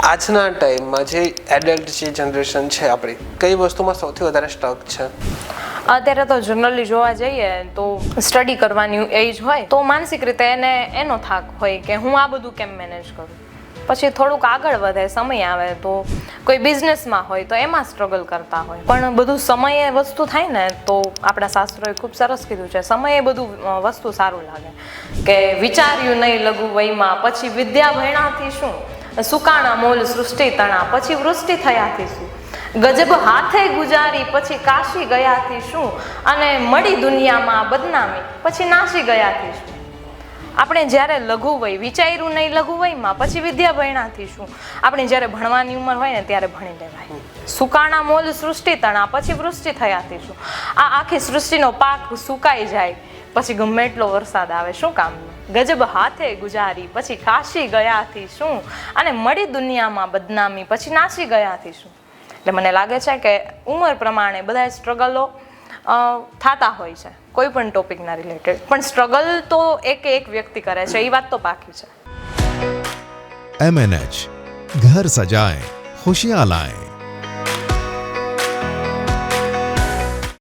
આજના ટાઈમમાં જે એડલ્ટ જે જનરેશન છે આપણી, કઈ વસ્તુમાં સૌથી વધારે સ્ટક છે? અત્યારે તો જનરલી જોવા જઈએ તો સ્ટડી કરવાની એજ હોય તો માનસિક રીતે એનો થાક હોય કે હું આ બધું કેમ મેનેજ કરું. પછી થોડુંક આગળ વધે, સમય આવે તો કોઈ બિઝનેસમાં હોય તો એમાં સ્ટ્રગલ કરતા હોય. પણ બધું સમયે વસ્તુ થાય ને તો આપણા શાસ્ત્રોએ ખૂબ સરસ કીધું છે, સમયે બધું વસ્તુ સારું લાગે કે વિચાર્યું નહીં લઘુ વયમાં, પછી વિદ્યા ભણ્યાથી શું, સુકાણા મોલ સૃષ્ટિ તણા, પછી વૃષ્ટિ થયાથી શું, ગજબ હાથે ગુજારી પછી કાશી ગયાથી શું, અને મળી દુનિયામાં બદનામી પછી નાસી ગયાથી શું. આપણે જ્યારે લઘુ વય, વિચાર્યું નહીં લઘુ વયમાં, પછી વિદ્યા ભણ્યાથી શું. આપણે જ્યારે ભણવાની ઉંમર હોય ને ત્યારે ભણી લેવાય. સુકાણા મોલ સૃષ્ટિ તણા, પછી વૃષ્ટિ થયાથી શું. આ આખી સૃષ્ટિનો પાક સુકાઈ જાય પછી ગમે એટલો વરસાદ આવે, શું કામનું. ગજબ હાથે ગુજારી પછી કાશી ગયાથી શું, અને મળી દુનિયામાં બદનામી પછી નાસી ગયાથી શું. એટલે મને લાગે છે કે ઉંમર પ્રમાણે બધા સ્ટ્રગલો થતા હોય છે કોઈ પણ ટોપિકના રિલેટેડ, પણ સ્ટ્રગલ તો એક વ્યક્તિ કરે છે, એ વાત તો બાકી છે. MNH ઘર સજાए खुशियां लाएं.